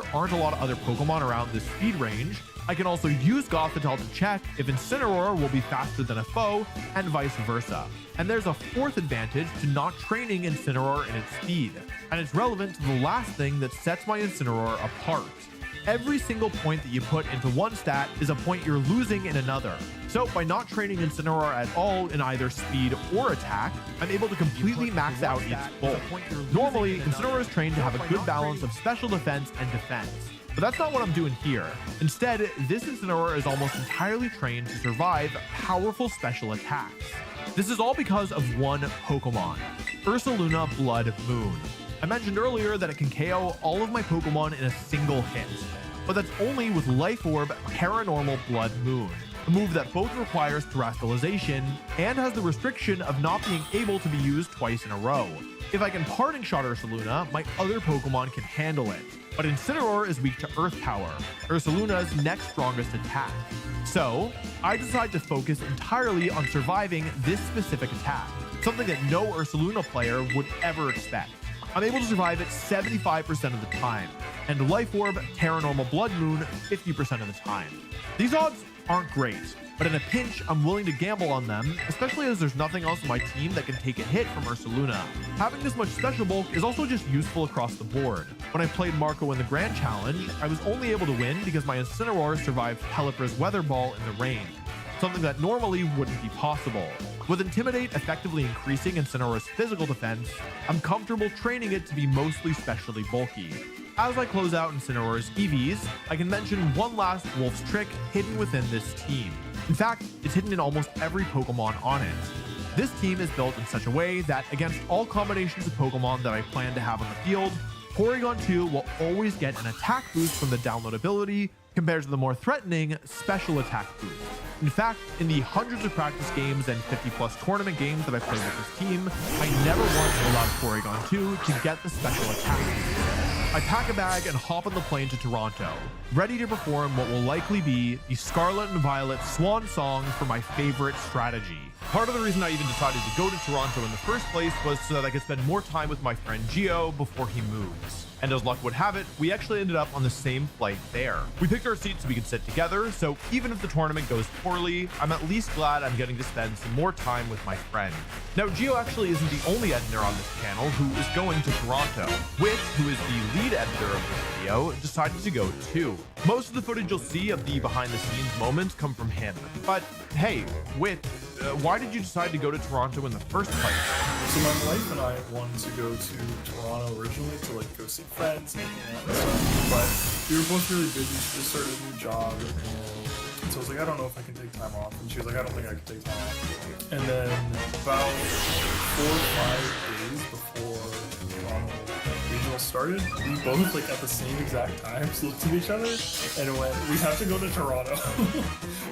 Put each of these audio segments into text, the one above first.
there aren't a lot of other Pokemon around this speed range, I can also use Gothitelle to check if Incineroar will be faster than a foe, and vice versa. And there's a fourth advantage to not training Incineroar in its speed, and it's relevant to the last thing that sets my Incineroar apart. Every single point that you put into one stat is a point you're losing in another. So by not training Incineroar at all in either speed or attack, I'm able to completely max out its both. Normally, Incineroar is trained to have a good balance of special defense and defense. But that's not what I'm doing here. Instead, this Incineroar is almost entirely trained to survive powerful special attacks. This is all because of one Pokemon, Ursaluna Blood Moon. I mentioned earlier that it can KO all of my Pokemon in a single hit, but that's only with Life Orb Paranormal Blood Moon, a move that both requires Terastallization and has the restriction of not being able to be used twice in a row. If I can Parting Shot Ursaluna, my other Pokemon can handle it, but Incineroar is weak to Earth Power, Ursaluna's next strongest attack. So, I decide to focus entirely on surviving this specific attack, something that no Ursaluna player would ever expect. I'm able to survive it 75% of the time, and Life Orb Paranormal Blood Moon 50% of the time. These odds aren't great, but in a pinch, I'm willing to gamble on them, especially as there's nothing else in my team that can take a hit from Ursaluna. Having this much special bulk is also just useful across the board. When I played Marco in the Grand Challenge, I was only able to win because my Incineroar survived Pelipper's Weather Ball in the rain, something that normally wouldn't be possible. With Intimidate effectively increasing Incineroar's physical defense, I'm comfortable training it to be mostly specially bulky. As I close out Incineroar's EVs, I can mention one last Wolf's trick hidden within this team. In fact, it's hidden in almost every Pokemon on it. This team is built in such a way that against all combinations of Pokemon that I plan to have on the field, Porygon 2 will always get an attack boost from the download ability compared to the more threatening special attack boost. In fact, in the hundreds of practice games and 50+ tournament games that I've played with this team, I never once allowed Porygon 2 to get the special attack boost. I pack a bag and hop on the plane to Toronto, ready to perform what will likely be the Scarlet and Violet swan song for my favorite strategy. Part of the reason I even decided to go to Toronto in the first place was so that I could spend more time with my friend Gio before he moves. And as luck would have it, we actually ended up on the same flight there. We picked our seats so we could sit together, so even if the tournament goes poorly, I'm at least glad I'm getting to spend some more time with my friend. Now, Gio actually isn't the only editor on this channel who is going to Toronto. Wit, who is the lead editor of this video, decided to go too. Most of the footage you'll see of the behind-the-scenes moments come from him. But hey, Wit, why did you decide to go to Toronto in the first place? So my wife and I wanted to go to Toronto originally to like go see friends and hang out and stuff, but we were both really busy. She just started a new job, and so I was like, I don't know if I can take time off, and she was like, I don't think I can take time off. And then about 4 or 5 days before Toronto regional started, we both like at the same exact time looked at each other and went, we have to go to Toronto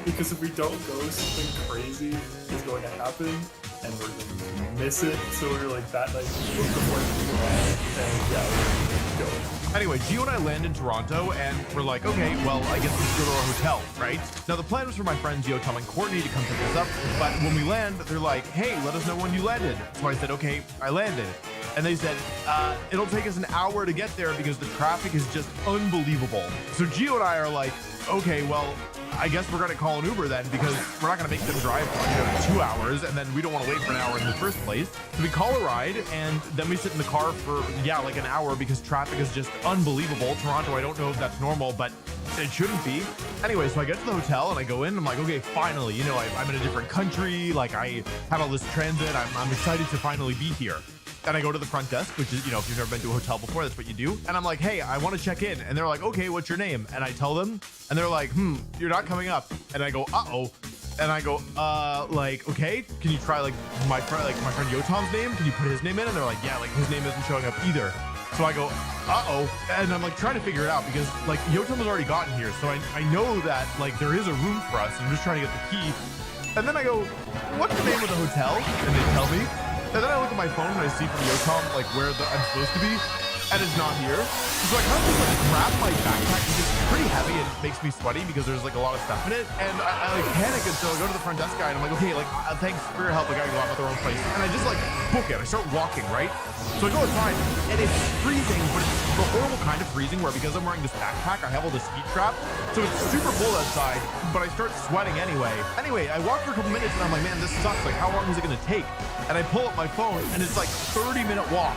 because if we don't go, something crazy is going to happen and we're going to miss it. So we were like, that night we booked the flight and yeah, we were going to go. Anyway, Gio and I land in Toronto and we're like, okay, well, I guess we should go to our hotel, right? Now the plan was for my friends Gio, Tom, and Courtney to come pick us up, but when we land, they're like, hey, let us know when you landed. So I said, okay, I landed. And they said, it'll take us an hour to get there because the traffic is just unbelievable. So Gio and I are like, okay, well, I guess we're gonna call an Uber then because we're not gonna make them drive for 2 hours and then we don't want to wait for an hour in the first place. So we call a ride and then we sit in the car for, yeah, like an hour because traffic is just unbelievable. Toronto, I don't know if that's normal, but it shouldn't be. Anyway, so I get to the hotel and I go in and I'm like, okay, finally, you know, I'm in a different country. Like I have all this transit. I'm excited to finally be here. And I go to the front desk, which is, you know, if you've never been to a hotel before, that's what you do. And I'm like, hey, I want to check in. And they're like, okay, what's your name? And I tell them, and they're like, you're not coming up. And I go, uh-oh. And I go, like, okay, can you try like my friend Yotam's name? Can you put his name in? And they're like, yeah, like his name isn't showing up either. So I go, uh-oh. And I'm like trying to figure it out because like Yotam has already gotten here. So I know that like there is a room for us. I'm just trying to get the key. And then I go, what's the name of the hotel? And they tell me. And then I look at my phone and I see from Yotam like where I'm supposed to be, and it's not here. So I kind of just like grab my backpack it's pretty heavy and makes me sweaty because there's like a lot of stuff in it. And I like panic, and so I go to the front desk guy and I'm like, okay, like thanks for your help. Like I gotta go out of the wrong place. And I just like book it. I start walking, right? So I go inside and it's freezing, but it's the horrible kind of freezing where because I'm wearing this backpack, I have all this heat trap. So it's super cold outside, but I start sweating anyway. Anyway, I walk for a couple minutes and I'm like, man, this sucks. Like, how long is it gonna take? And I pull up my phone and it's like 30-minute walk.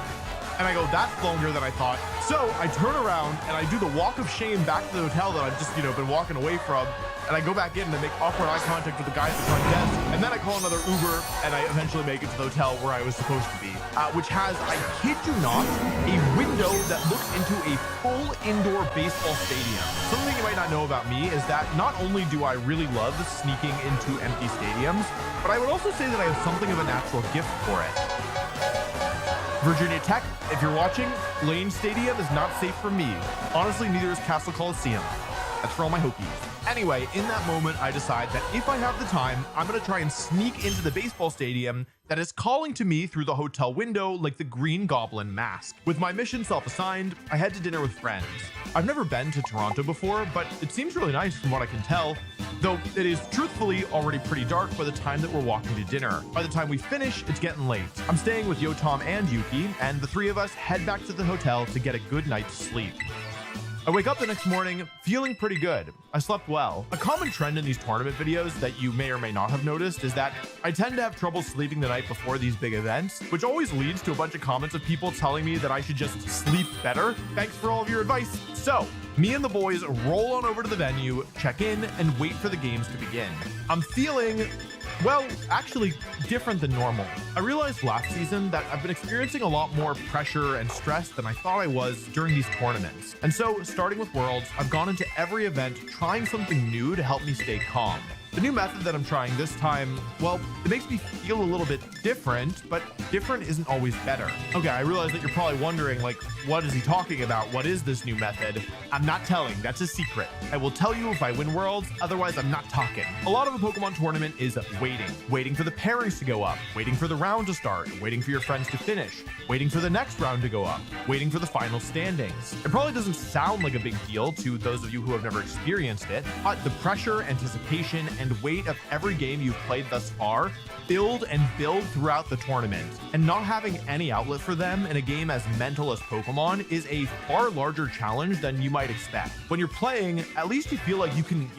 And I go, that's longer than I thought. So I turn around and I do the walk of shame back to the hotel that I've just, been walking away from. And I go back in and I make awkward eye contact with the guy at the front desk. And then I call another Uber and I eventually make it to the hotel where I was supposed to be, which has, I kid you not, a window that looks into a full indoor baseball stadium. Something you might not know about me is that not only do I really love sneaking into empty stadiums, but I would also say that I have something of a natural gift for it. Virginia Tech, if you're watching, Lane Stadium is not safe for me. Honestly, neither is Castle Coliseum. That's for all my Hokies. Anyway, in that moment, I decide that if I have the time, I'm going to try and sneak into the baseball stadium that is calling to me through the hotel window like the Green Goblin mask. With my mission self-assigned, I head to dinner with friends. I've never been to Toronto before, but it seems really nice from what I can tell, though it is truthfully already pretty dark by the time that we're walking to dinner. By the time we finish, it's getting late. I'm staying with Yotam and Yuki, and the three of us head back to the hotel to get a good night's sleep. I wake up the next morning feeling pretty good. I slept well. A common trend in these tournament videos that you may or may not have noticed is that I tend to have trouble sleeping the night before these big events, which always leads to a bunch of comments of people telling me that I should just sleep better. Thanks for all of your advice. So, me and the boys roll on over to the venue, check in, and wait for the games to begin. I'm feeling, well, actually different than normal. I realized last season that I've been experiencing a lot more pressure and stress than I thought I was during these tournaments. And so, starting with Worlds, I've gone into every event trying something new to help me stay calm. The new method that I'm trying this time, well, it makes me feel a little bit different, but different isn't always better. Okay, I realize that you're probably wondering, like, what is he talking about? What is this new method? I'm not telling, that's a secret. I will tell you if I win Worlds, otherwise I'm not talking. A lot of a Pokemon tournament is waiting. Waiting for the pairings to go up, waiting for the round to start, waiting for your friends to finish, waiting for the next round to go up, waiting for the final standings. It probably doesn't sound like a big deal to those of you who have never experienced it, but the pressure, anticipation, and weight of every game you've played thus far build and build throughout the tournament. And not having any outlet for them in a game as mental as Pokemon is a far larger challenge than you might expect. When you're playing, at least you feel like you can,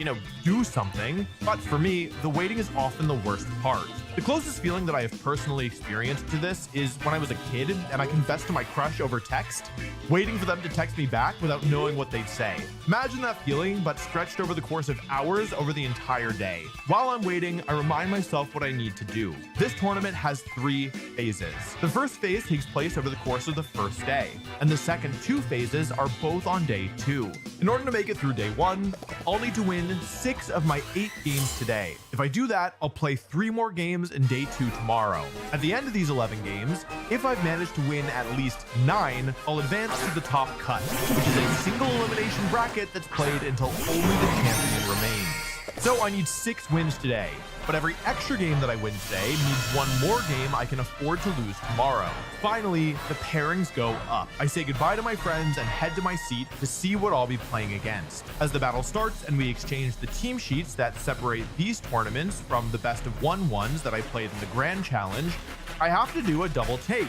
do something. But for me, the waiting is often the worst part. The closest feeling that I have personally experienced to this is when I was a kid and I confessed to my crush over text, waiting for them to text me back without knowing what they'd say. Imagine that feeling, but stretched over the course of hours over the entire day. While I'm waiting, I remind myself what I need to do. This tournament has 3 phases. The first phase takes place over the course of the first day, and the second 2 phases are both on day 2. In order to make it through day 1, I'll need to win 6 of my 8 games today. If I do that, I'll play 3 more games in day 2 tomorrow. At the end of these 11 games, if I've managed to win at least 9, I'll advance to the top cut, which is a single elimination bracket that's played until only the champion remains. So I need 6 wins today, but every extra game that I win today means 1 more game I can afford to lose tomorrow. Finally, the pairings go up. I say goodbye to my friends and head to my seat to see what I'll be playing against. As the battle starts and we exchange the team sheets that separate these tournaments from the best of 1 ones that I played in the Grand Challenge, I have to do a double take.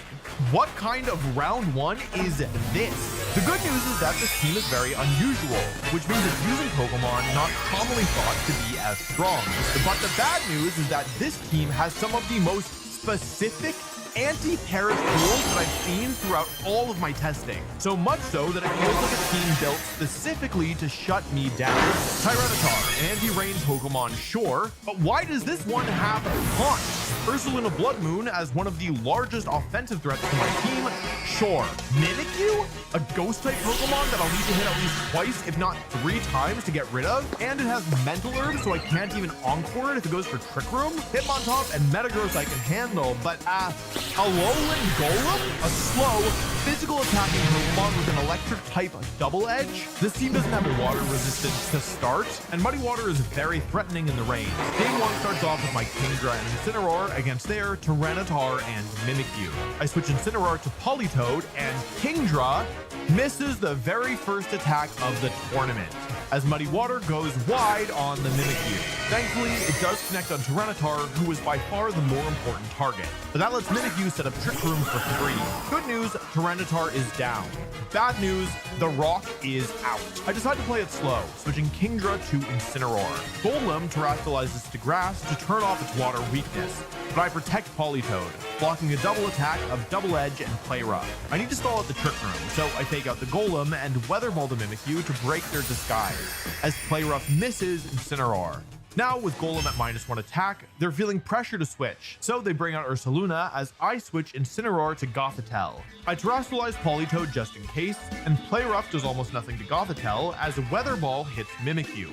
What kind of round 1 is this? The good news is that this team is very unusual, which means it's using Pokemon not commonly thought to be as strong. But the bad news is that this team has some of the most specific anti-parry tools that I've seen throughout all of my testing. So much so that it feels like a team built specifically to shut me down. Tyranitar, an anti-range Pokemon, sure, but why does this one have Taunt? Ursaluna Blood Moon as one of the largest offensive threats to my team, sure. Mimikyu? A Ghost-type Pokemon that I'll need to hit at least twice, if not 3 times to get rid of, and it has Mental Herb, so I can't even Encore it if it goes for Trick Room. Hitmontop and Metagross I can handle, but Alolan Golem? A slow, physical attacking Pokemon with an electric type double edge. This team doesn't have a water resistance to start, and Muddy Water is very threatening in the rain. Game 1 starts off with my Kingdra and Incineroar against their Tyranitar and Mimikyu. I switch Incineroar to Politoed, and Kingdra misses the very first attack of the tournament as Muddy Water goes wide on the Mimikyu. Thankfully, it does connect on Tyranitar, who is by far the more important target. But that lets Mimikyu set up Trick Room for free. Good news, Tyranitar is down. Bad news, the rock is out. I decide to play it slow, switching Kingdra to Incineroar. Golem terrestrializes to grass to turn off its water weakness, but I protect Politoed, blocking a double attack of Double Edge and Play Rough. I need to stall out the Trick Room, so I take out the Golem and Weather Ball the Mimikyu to break their disguise, as Play Rough misses Incineroar. Now, with Golem at -1 attack, they're feeling pressure to switch, so they bring out Ursaluna as I switch Incineroar to Gothitelle. I terrestrialize Politoed just in case, and Play Rough does almost nothing to Gothitelle as a Weather Ball hits Mimikyu.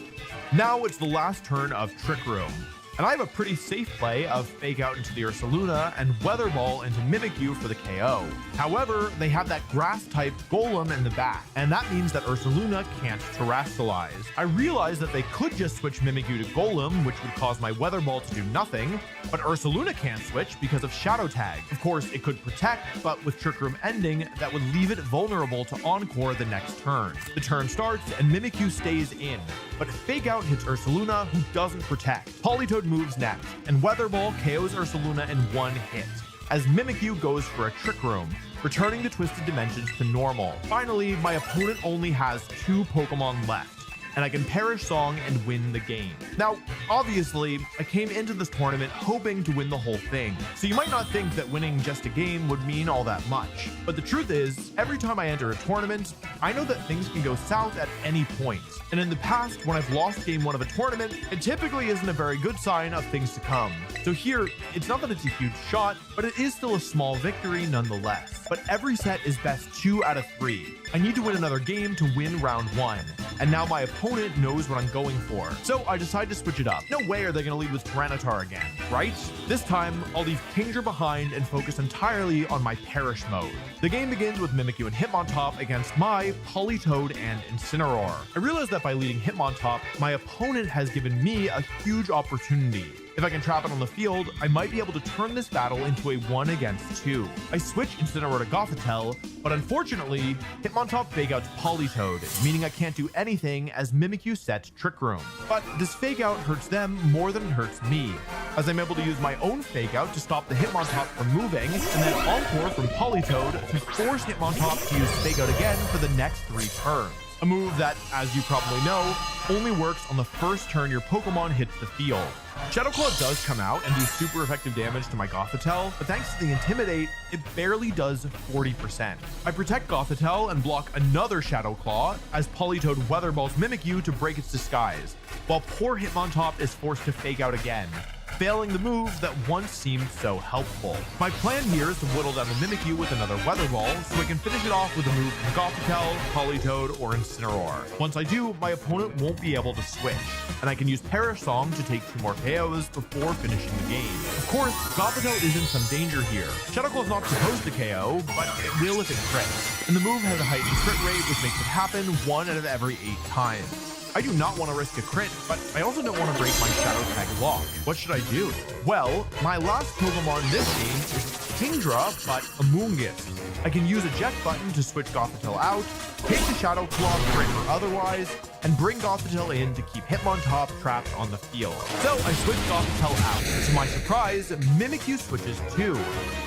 Now it's the last turn of Trick Room, and I have a pretty safe play of Fake Out into the Ursaluna and Weather Ball into Mimikyu for the KO. However, they have that Grass-type Golem in the back, and that means that Ursaluna can't terrestrialize. I realize that they could just switch Mimikyu to Golem, which would cause my Weather Ball to do nothing, but Ursaluna can't switch because of Shadow Tag. Of course, it could protect, but with Trick Room ending, that would leave it vulnerable to Encore the next turn. The turn starts, and Mimikyu stays in, but Fake Out hits Ursaluna, who doesn't protect. Politoed moves next, and Weather Ball KOs Ursaluna in one hit, as Mimikyu goes for a Trick Room, returning the Twisted Dimensions to normal. Finally, my opponent only has 2 Pokemon left, and I can Perish Song and win the game. Now, obviously, I came into this tournament hoping to win the whole thing, so you might not think that winning just a game would mean all that much. But the truth is, every time I enter a tournament, I know that things can go south at any point. And in the past, when I've lost game 1 of a tournament, it typically isn't a very good sign of things to come. So here, it's not that it's a huge shot, but it is still a small victory nonetheless. But every set is best 2 out of 3. I need to win another game to win round 1, and now my opponent knows what I'm going for. So I decide to switch it up. No way are they going to lead with Tyranitar again, right? This time, I'll leave Kingdra behind and focus entirely on my Perish mode. The game begins with Mimikyu and Hitmontop against my Politoed and Incineroar. I realize that by leading Hitmontop, my opponent has given me a huge opportunity. If I can trap it on the field, I might be able to turn this battle into a 1 against 2. I switch Incineroar to Gothitelle, but unfortunately, Hitmontop Fake Out's Politoed, meaning I can't do anything as Mimikyu sets Trick Room. But this Fake Out hurts them more than it hurts me, as I'm able to use my own Fake Out to stop the Hitmontop from moving, and then Encore from Politoed to force Hitmontop to use Fake Out again for the next 3 turns. A move that, as you probably know, only works on the first turn your Pokemon hits the field. Shadow Claw does come out and do super effective damage to my Gothitelle, but thanks to the Intimidate, it barely does 40%. I protect Gothitelle and block another Shadow Claw as Politoed Weather Balls Mimikyu to break its disguise, while poor Hitmontop is forced to Fake Out again, failing the move that once seemed so helpful. My plan here is to whittle down the Mimikyu with another Weather Ball so I can finish it off with a move from Gothitelle, Politoed, or Incineroar. Once I do, my opponent won't be able to switch, and I can use Perish Song to take 2 more KOs before finishing the game. Of course, Gothitelle is in some danger here. Shadow Claw's not supposed to KO, but it will if it crits, and the move has a heightened crit rate which makes it happen 1 out of every 8 times. I do not want to risk a crit, but I also don't want to break my Shadow Tag lock. What should I do? Well, my last Pokemon in this game is Kingdra, but Amoonguss. I can use Eject button to switch Gothitelle out, take the Shadow Claw, crit or otherwise, and bring Gothitelle in to keep Hitmontop trapped on the field. So I switch Gothitelle out. To my surprise, Mimikyu switches too,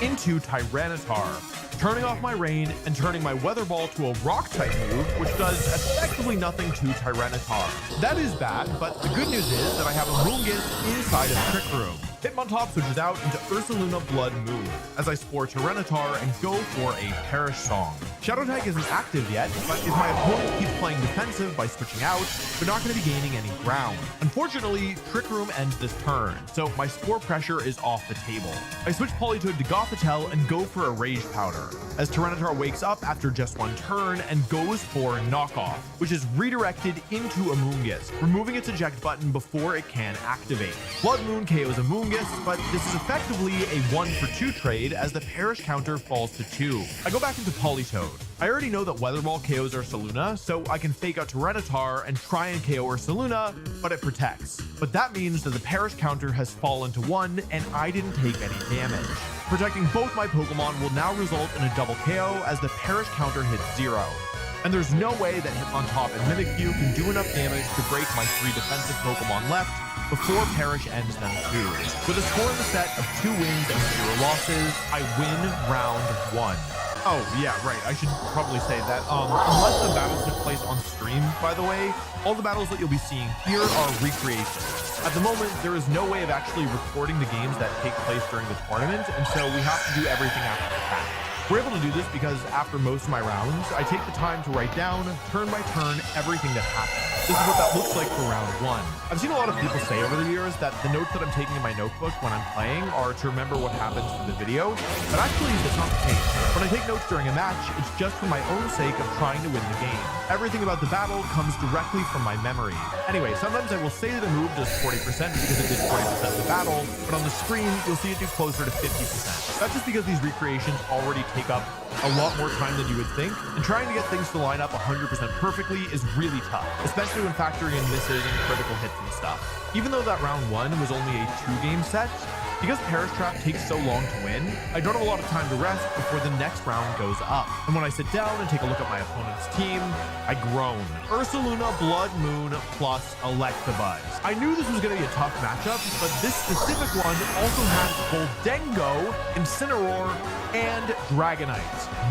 into Tyranitar, turning off my rain and turning my Weather Ball to a Rock-type move, which does effectively nothing to Tyranitar. That is bad, but the good news is that I have Amoonguss inside of Trick Room. Hitmontop switches out into Ursaluna Blood move as I Spore Tyranitar and go for a Perish Song. Shadow Tag isn't active yet, but if my opponent keeps playing defensive by switching out, they're not going to be gaining any ground. Unfortunately, Trick Room ends this turn, so my Spore Pressure is off the table. I switch Politoed to Gothitelle and go for a Rage Powder, as Tyranitar wakes up after just one turn and goes for Knockoff, which is redirected into Amoonguss, removing its eject button before it can activate. Blood Moon KOs Amoonguss, but this is effectively a 1-for-2 trade as the Perish counter falls to 2. I go back into Politoed. I already know that Weather Ball KOs Ursaluna, so I can fake out Tyranitar and try and KO Ursaluna, but it protects. But that means that the Perish counter has fallen to 1 and I didn't take any damage. Protecting both my Pokemon will now result in a double KO as the Perish counter hits 0. And there's no way that Hitmontop and Mimikyu can do enough damage to break my 3 defensive Pokemon left before Perish ends them too. With a score in the set of 2 wins and 0 losses, I win round 1. Oh, yeah, right. I should probably say that. Unless the battles took place on stream, by the way, all the battles that you'll be seeing here are recreations. At the moment, there is no way of actually recording the games that take place during the tournament, and so we have to do everything after the fact. We're able to do this because after most of my rounds, I take the time to write down, turn by turn, everything that happened. This is what that looks like for round 1. I've seen a lot of people say over the years that the notes that I'm taking in my notebook when I'm playing are to remember what happens in the video, but actually that's not the case. When I take notes during a match, it's just for my own sake of trying to win the game. Everything about the battle comes directly from my memory. Anyway, sometimes I will say that a move does 40% because it did 40% of the battle, but on the screen, you'll see it do closer to 50%. That's just because these recreations already take up a lot more time than you would think, and trying to get things to line up 100% perfectly is really tough, especially when factoring in misses and critical hits and stuff. Even though that round 1 was only a 2-game set, because Perish Trap takes so long to win, I don't have a lot of time to rest before the next round goes up. And when I sit down and take a look at my opponent's team, I groan. Ursaluna, Blood Moon, plus Electabuzz. I knew this was going to be a tough matchup, but this specific one also has Goldengo, Incineroar, and Dragonite.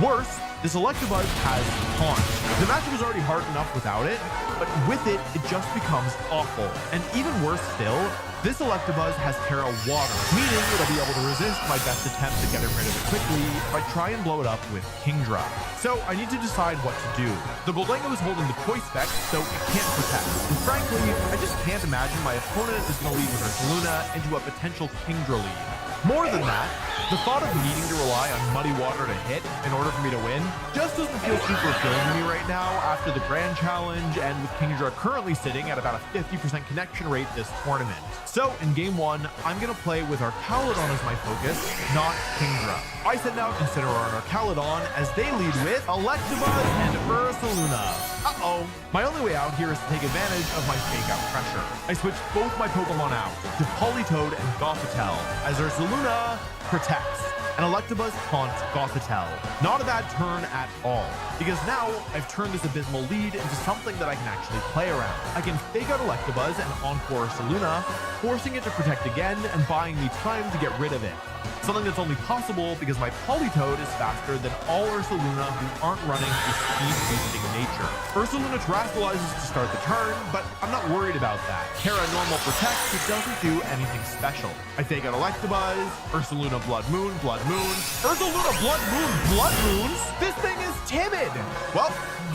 Worse, this Electabuzz has Taunt. The matchup was already hard enough without it, but with it, it just becomes awful. And even worse still, this Electabuzz has Terra Water, meaning it'll be able to resist my best attempt at getting rid of it quickly if I try and blow it up with Kingdra. So I need to decide what to do. The Goldengo is holding the Choice Spec, so it can't protect. And frankly, I just can't imagine my opponent is going to lead with Ursaluna into a potential Kingdra lead. More than that, the thought of needing to rely on Muddy Water to hit in order for me to win just doesn't feel super appealing to me right now after the Grand Challenge and with Kingdra currently sitting at about a 50% connection rate this tournament. So in game 1, I'm going to play with Arcaludon as my focus, not Kingdra. I send out Incineroar and Arcaludon as they lead with Electabuzz and Ursaluna. Uh-oh. My only way out here is to take advantage of my fake out pressure. I switch both my Pokemon out to Politoed and Gothitelle as Ursaluna protects and Electabuzz taunts Gothitelle. Not a bad turn at all, because now I've turned this abysmal lead into something that I can actually play around. I can fake out Electabuzz and Encore Ursaluna, forcing it to protect again and buying me time to get rid of it. Something that's only possible because my Politoed is faster than all Ursaluna who aren't running a speed-boosting nature. Ursaluna terastallizes to start the turn, but I'm not worried about that. Terra Normal protects, it doesn't do anything special. I fake out Electabuzz, Ursaluna Blood Moon, Ursaluna Blood Moon, Blood Moons? This thing is timid! Well,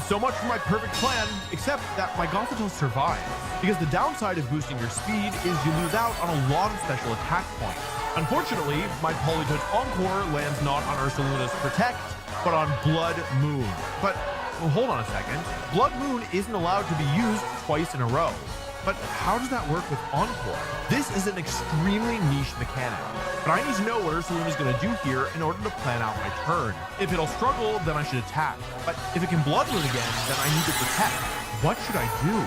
so much for my perfect plan, except that my Gothitelle survives. Because the downside of boosting your speed is you lose out on a lot of special attack points. Unfortunately, my Politoed Encore lands not on Ursaluna's Protect, but on Blood Moon. But, well, hold on a second. Blood Moon isn't allowed to be used twice in a row. But how does that work with Encore? This is an extremely niche mechanic, but I need to know what Ursaluna is going to do here in order to plan out my turn. If it'll struggle, then I should attack. But if it can Blood Moon again, then I need to protect. What should I do?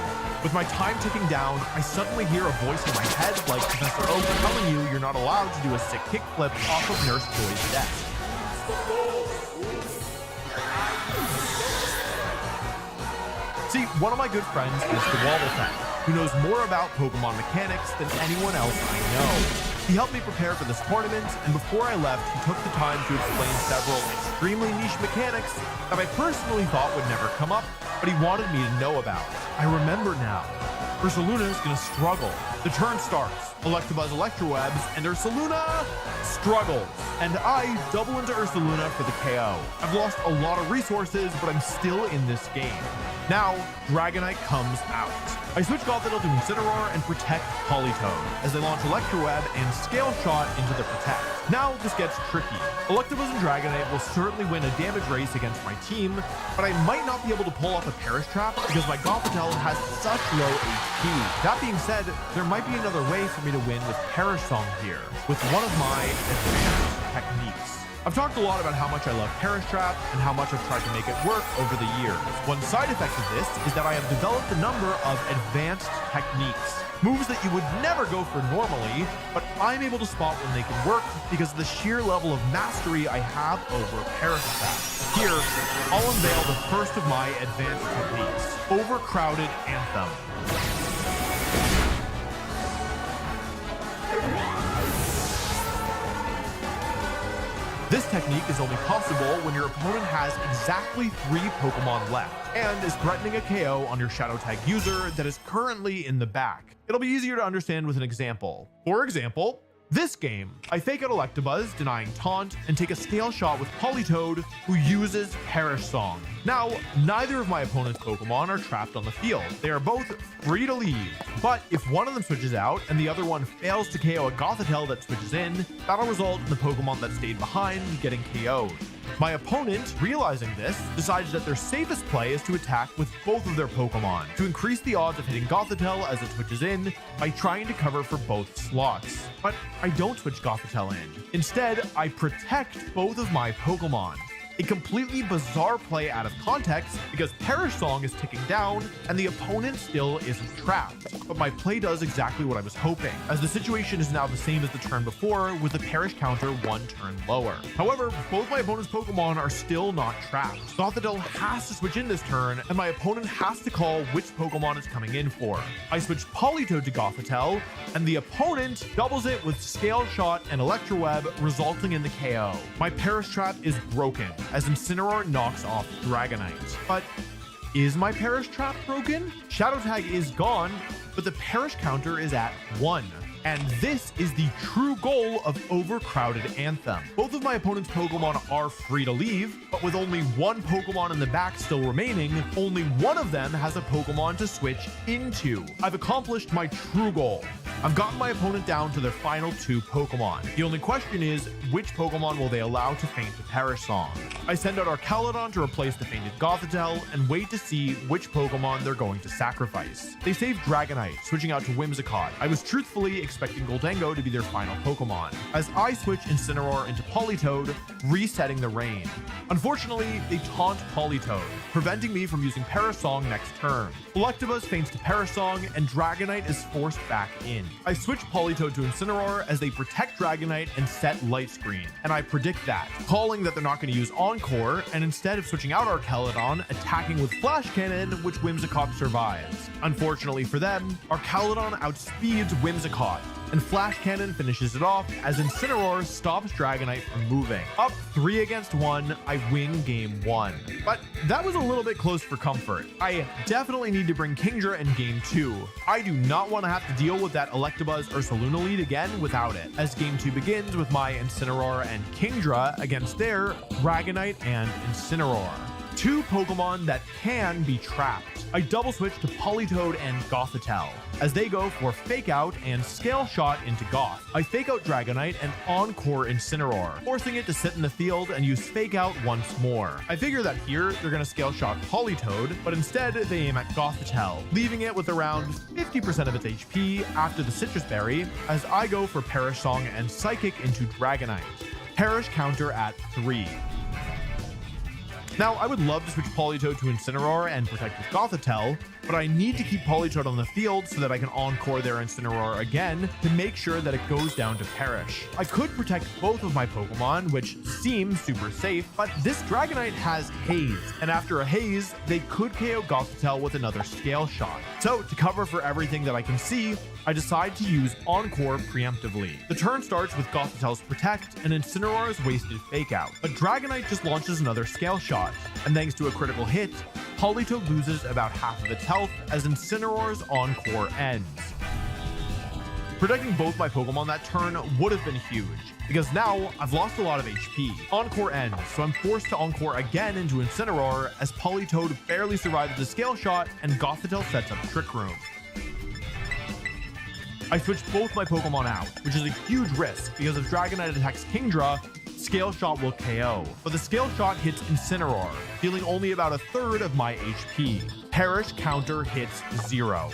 With my time ticking down, I suddenly hear a voice in my head like Professor Oak telling you you're not allowed to do a sick kickflip off of Nurse Joy's desk. See, one of my good friends is the Wobblefang, who knows more about Pokemon mechanics than anyone else I know. He helped me prepare for this tournament, and before I left, he took the time to explain several extremely niche mechanics that I personally thought would never come up, but he wanted me to know about. I remember now. Ursaluna is going to struggle. The turn starts. Electabuzz Electrowebs and Ursaluna struggles, and I double into Ursaluna for the KO. I've lost a lot of resources, but I'm still in this game. Now, Dragonite comes out. I switch Gothitelle to Incineroar and protect Politoed as they launch Electroweb and Scale Shot into the Protect. Now this gets tricky. Electabuzz and Dragonite will certainly win a damage race against my team, but I might not be able to pull off a Perish Trap because my Gothitelle has such low HP. That being said, there might be another way for me to win with Perish Song here, with one of my advanced techniques. I've talked a lot about how much I love Perish Trap and how much I've tried to make it work over the years. One side effect of this is that I have developed a number of advanced techniques. Moves that you would never go for normally, but I'm able to spot when they can work because of the sheer level of mastery I have over Perish Trap. Here, I'll unveil the first of my advanced techniques, Overcrowded Anthem. This technique is only possible when your opponent has exactly 3 Pokemon left and is threatening a KO on your Shadow Tag user that is currently in the back. It'll be easier to understand with an example. For example, this game, I fake out Electabuzz, denying Taunt, and take a Scale Shot with Politoed, who uses Perish Song. Now, neither of my opponent's Pokemon are trapped on the field. They are both free to leave. But if one of them switches out and the other one fails to KO a Gothitelle that switches in, that'll result in the Pokemon that stayed behind getting KO'd. My opponent, realizing this, decides that their safest play is to attack with both of their Pokemon to increase the odds of hitting Gothitelle as it switches in by trying to cover for both slots. But I don't switch Gothitelle in. Instead, I protect both of my Pokemon. A completely bizarre play out of context because Perish Song is ticking down and the opponent still isn't trapped. But my play does exactly what I was hoping, as the situation is now the same as the turn before with the Perish counter 1 turn lower. However, both my opponent's Pokemon are still not trapped. Gothitelle has to switch in this turn and my opponent has to call which Pokemon it's coming in for. I switch Politoed to Gothitelle and the opponent doubles it with Scale Shot and Electroweb, resulting in the KO. My Perish Trap is broken as Incineroar knocks off Dragonite. But is my Perish Trap broken? Shadow Tag is gone, but the Perish counter is at 1. And this is the true goal of Overcrowded Anthem. Both of my opponent's Pokemon are free to leave, but with only one Pokemon in the back still remaining, only one of them has a Pokemon to switch into. I've accomplished my true goal. I've gotten my opponent down to their final 2 Pokemon. The only question is, which Pokemon will they allow to faint the Perish Song? I send out our Caledon to replace the fainted Gothitelle and wait to see which Pokemon they're going to sacrifice. They saved Dragonite, switching out to Whimsicott. I was truthfully expecting Goldengo to be their final Pokemon, as I switch Incineroar into Politoed, resetting the rain. Unfortunately, they taunt Politoed, preventing me from using Perish Song next turn. Electabuzz faints to Perish Song, and Dragonite is forced back in. I switch Politoed to Incineroar as they protect Dragonite and set Light Screen, and I predict that, calling that they're not going to use Encore, and instead of switching out our Caledon, attacking with Flash Cannon, which Whimsicott survives. Unfortunately for them, our Caledon outspeeds Whimsicott, and Flash Cannon finishes it off as Incineroar stops Dragonite from moving. Up 3 against 1, I win game 1. But that was a little bit close for comfort. I definitely need to bring Kingdra in game 2. I do not want to have to deal with that Electabuzz Ursaluna lead again without it, as game 2 begins with my Incineroar and Kingdra against their Dragonite and Incineroar. 2 Pokemon that can be trapped. I double switch to Politoed and Gothitelle as they go for Fake Out and Scale Shot into Goth. I Fake Out Dragonite and Encore Incineroar, forcing it to sit in the field and use Fake Out once more. I figure that here they're going to Scale Shot Politoed, but instead they aim at Gothitelle, leaving it with around 50% of its HP after the Citrus Berry as I go for Perish Song and Psychic into Dragonite. Perish counter at 3. Now, I would love to switch Politoed to Incineroar and protect with Gothitelle, but I need to keep Politoed on the field so that I can Encore their Incineroar again to make sure that it goes down to Perish. I could protect both of my Pokemon, which seems super safe, but this Dragonite has Haze, and after a Haze, they could KO Gothitelle with another Scale Shot. So, to cover for everything that I can see, I decide to use Encore preemptively. The turn starts with Gothitelle's Protect and Incineroar's Wasted Fake Out, but Dragonite just launches another Scale Shot, and thanks to a critical hit, Politoed loses about half of its health as Incineroar's Encore ends. Protecting both my Pokemon that turn would have been huge, because now I've lost a lot of HP. Encore ends, so I'm forced to Encore again into Incineroar as Politoed barely survives the Scale Shot and Gothitelle sets up Trick Room. I switched both my Pokemon out, which is a huge risk because if Dragonite attacks Kingdra, Scale Shot will KO, but the Scale Shot hits Incineroar, dealing only about a third of my HP. Perish counter hits 0.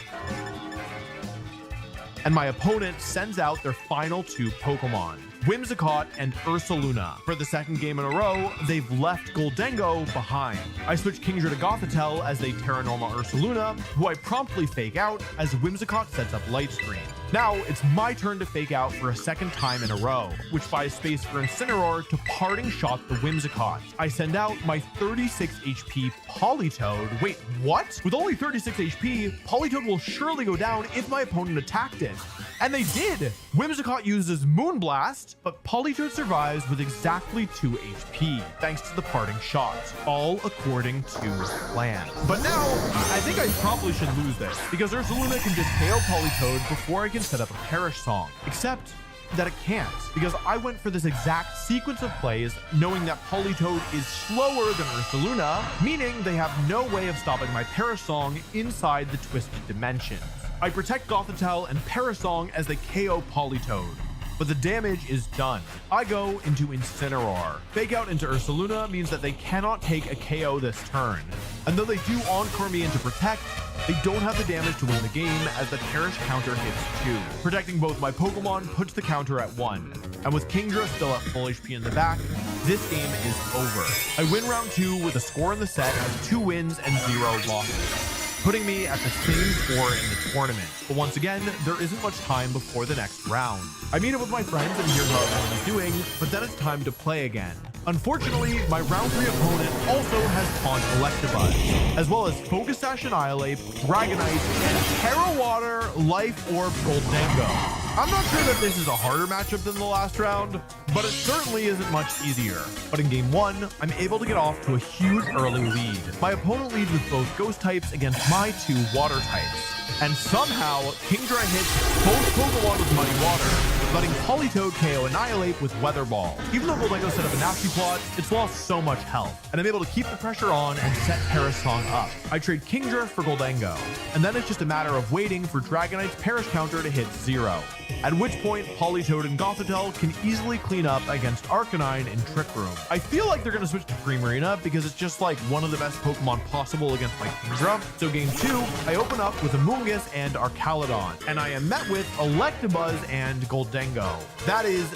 And my opponent sends out their final 2 Pokemon, Whimsicott and Ursaluna. For the second game in a row, they've left Goldengo behind. I switch Kingdra to Gothitelle as they Terra Normal Ursaluna, who I promptly fake out as Whimsicott sets up Light Screen. Now it's my turn to fake out for a second time in a row, which buys space for Incineroar to Parting Shot the Whimsicott. I send out my 36 HP Politoed. Wait, what? With only 36 HP, Politoed will surely go down if my opponent attacked it. And they did! Whimsicott uses Moonblast, but Politoed survives with exactly 2 HP, thanks to the Parting Shot, all according to plan. But now, I think I probably should lose this, because Ursaluna can just KO Politoed before I can set up a Perish Song. Except that it can't, because I went for this exact sequence of plays knowing that Politoed is slower than Ursaluna, meaning they have no way of stopping my Perish Song inside the Twisted Dimensions. I protect Gothitelle and Perish Song as they KO Politoed, but the damage is done. I go into Incineroar. Fake out into Ursaluna means that they cannot take a KO this turn, and though they do Encore me into Protect, they don't have the damage to win the game as the Perish counter hits 2. Protecting both my Pokemon puts the counter at 1, and with Kingdra still at full HP in the back, this game is over. I win round 2 with a score in the set of 2 wins and 0 losses, putting me at the same score in the tournament. But once again, there isn't much time before the next round. I meet up with my friends and hear how everyone is doing, but then it's time to play again. Unfortunately, my round 3 opponent also has Taunt Electabuzz, as well as Focus Sash Annihilate, Dragonite, and Terra Water Life Orb Goldengo. I'm not sure that this is a harder matchup than the last round, but it certainly isn't much easier. But in game 1, I'm able to get off to a huge early lead. My opponent leads with both ghost types against my 2 water types. And somehow, Kingdra hits both Pokemon with Muddy Water, letting Politoed KO Annihilate with Weather Ball. Even though Goldengo set up a nasty plot, it's lost so much health, and I'm able to keep the pressure on and set Perish Song up. I trade Kingdra for Goldengo, and then it's just a matter of waiting for Dragonite's Perish counter to hit 0. At which point, Politoed and Gothitelle can easily clean up against Arcanine in Trick Room. I feel like they're going to switch to Primarina because it's just like one of the best Pokemon possible against my Kingdra. So game 2, I open up with Amoonguss and Archaludon, and I am met with Electabuzz and Goldengo. That is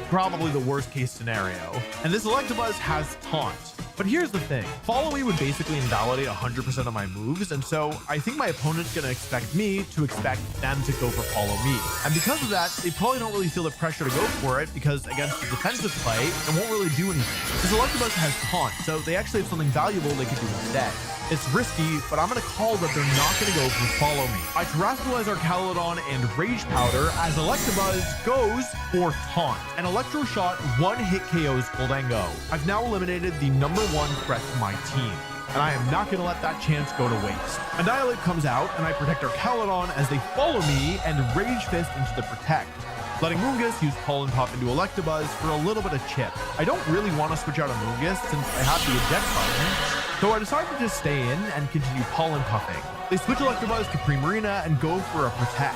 probably the worst case scenario. And this Electabuzz has Taunt. But here's the thing, Follow Me would basically invalidate 100% of my moves, and so I think my opponent's gonna expect me to expect them to go for Follow Me. And because of that, they probably don't really feel the pressure to go for it, because against the defensive play, it won't really do anything. This Electabuzz has Taunt, so they actually have something valuable they could do instead. It's risky, but I'm gonna call that they're not gonna go for Follow Me. I Terrasilize Archaludon and Rage Powder as Electabuzz goes for Taunt. And Electro Shot 1-hit KOs Goldengo. I've now eliminated the #1 threat to my team, and I am not gonna let that chance go to waste. Annihilate comes out, and I protect Archaludon as they Follow Me and Rage Fist into the Protect, letting Amoonguss use Pollen Puff into Electabuzz for a little bit of chip. I don't really want to switch out Amoonguss since I have the eject button, so I decided to just stay in and continue Pollen Puffing. They switch Electabuzz to Primarina and go for a Protect,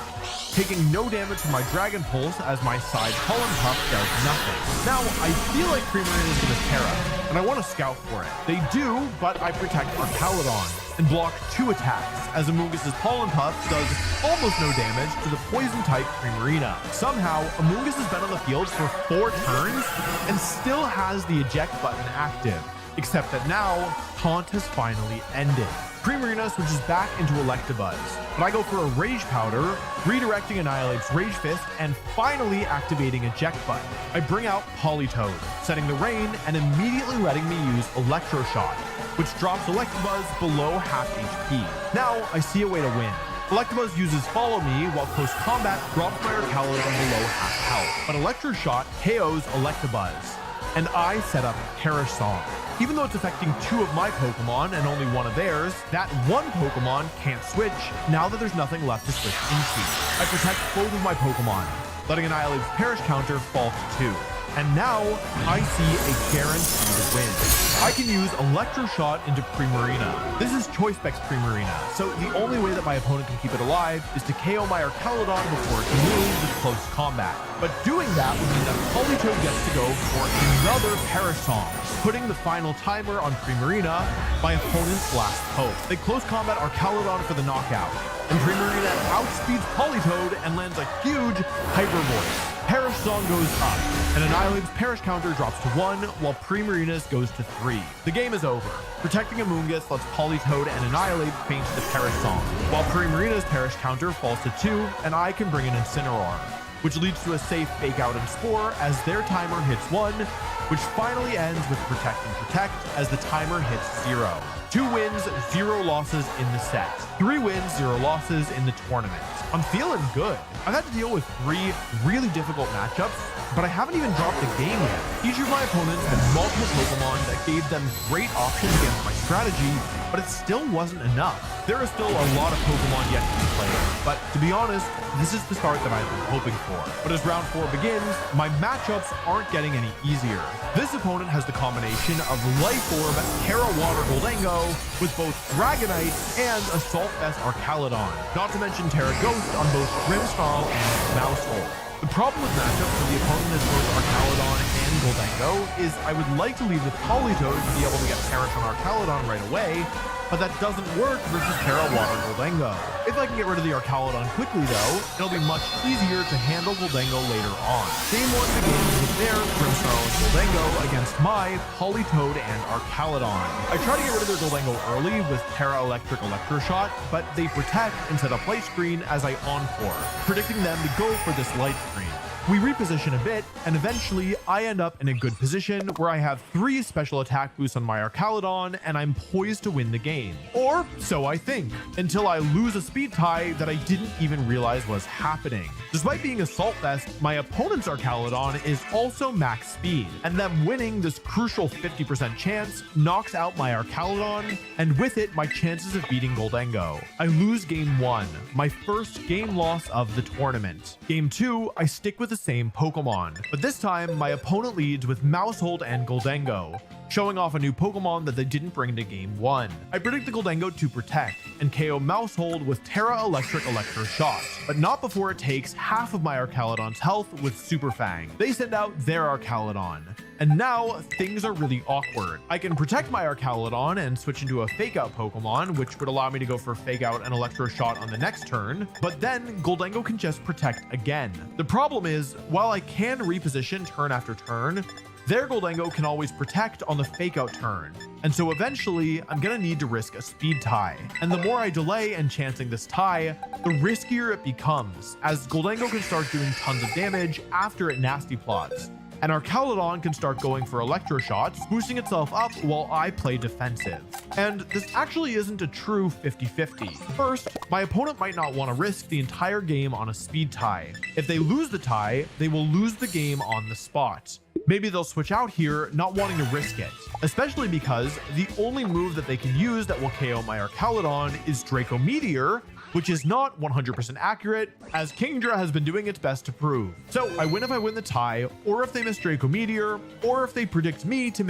taking no damage from my Dragon Pulse as my side Pollen Puff does nothing. Now, I feel like Primarina is going to Terra, and I want to scout for it. They do, but I protect Archaludon and block 2 attacks, as Amoonguss's Pollen Puff does almost no damage to the Poison-type Primarina. Somehow, Amoonguss has been on the field for 4 turns and still has the eject button active, except that now, Taunt has finally ended. Primarina switches back into Electabuzz, but I go for a Rage Powder, redirecting Annihilate's Rage Fist, and finally activating Eject Button. I bring out Politoed, setting the Rain and immediately letting me use Electro Shot, which drops Electabuzz below half HP. Now I see a way to win. Electabuzz uses Follow Me while close combat drops my Archaludon below half health, but Electro Shot KOs Electabuzz, and I set up Perish Song. Even though it's affecting 2 of my Pokemon and only 1 of theirs, that 1 Pokemon can't switch now that there's nothing left to switch into. I protect both of my Pokemon, letting Annihilate's Perish counter fall to 2. And now I see a guaranteed win. I can use Electro Shot into Primarina. This is Choice Specs Primarina, so the only way that my opponent can keep it alive is to KO my Archaludon before it can move with close combat. But doing that would mean that Politoed gets to go for another Perish Song, putting the final timer on Primarina, my opponent's last hope. They close combat Archaludon for the knockout, and Primarina outspeeds Politoed and lands a huge Hyper Voice. Perish Song goes up, and Annihilate's Perish counter drops to 1, while Primarina's goes to 3. The game is over. Protecting Amoonguss lets Politoed and Annihilate feint the Perish Song, while Primarina's Perish counter falls to 2, and I can bring in Incineroar, which leads to a safe Fake Out and Spore as their timer hits 1, which finally ends with Protect and Protect as the timer hits 0. 2 wins, 0 losses in the set. 3 wins, 0 losses in the tournament. I'm feeling good. I've had to deal with 3 really difficult matchups, but I haven't even dropped a game yet. Each of my opponents had multiple Pokemon that gave them great options against my strategy, but it still wasn't enough. There are still a lot of Pokemon yet to be played, but to be honest, this is the start that I've been hoping for. But as round 4 begins, my matchups aren't getting any easier. This opponent has the combination of Life Orb, Terra Water Goldengo, with both Dragonite and Assault Vest Archaludon, not to mention Terra Ghost on both Grimmsnarl and Mousehole. The problem with matchups where the opponent has both Archaludon and Goldengo is I would like to lead with Politoed to be able to get Terra on Archaludon right away, but that doesn't work versus Terra Water Goldengo. If I can get rid of the Archaludon quickly though, it'll be much easier to handle Goldengo later on. Game 1 begins with their Grimmsnarl and Goldengo against my Politoed and Archaludon. I try to get rid of their Goldengo early with Terra Electric Electro Shot, but they protect and set up Light Screen as I Encore, predicting them to go for this Light Screen. We reposition a bit, and eventually I end up in a good position where I have 3 special attack boosts on my Archaludon and I'm poised to win the game. Or so I think, until I lose a speed tie that I didn't even realize was happening. Despite being Assault Vest, my opponent's Archaludon is also max speed, and them winning this crucial 50% chance knocks out my Archaludon, and with it my chances of beating Goldengo. I lose game 1, my first game loss of the tournament. Game 2, I stick with the same Pokemon, but this time my opponent leads with Mousehold and Goldengo, showing off a new Pokemon that they didn't bring to game 1. I predict the Goldengo to protect and KO Mousehold with Terra Electric Electro Shot, but not before it takes half of my Archaludon's health with Super Fang. They send out their Archaludon, and now things are really awkward. I can protect my Archaludon and switch into a Fake Out Pokemon, which would allow me to go for Fake Out and Electro Shot on the next turn, but then Goldengo can just protect again. The problem is, while I can reposition turn after turn, their Goldengo can always protect on the Fake Out turn, and so eventually I'm gonna need to risk a speed tie. And the more I delay and chancing this tie, the riskier it becomes, as Goldengo can start doing tons of damage after it nasty plots, and Archaludon can start going for Electro Shots, boosting itself up while I play defensive. And this actually isn't a true 50-50. First, my opponent might not want to risk the entire game on a speed tie. If they lose the tie, they will lose the game on the spot. Maybe they'll switch out here, not wanting to risk it, especially because the only move that they can use that will KO my Archaludon is Draco Meteor, which is not 100% accurate, as Kingdra has been doing its best to prove. So I win if I win the tie, or if they miss Draco Meteor, or if they predict me to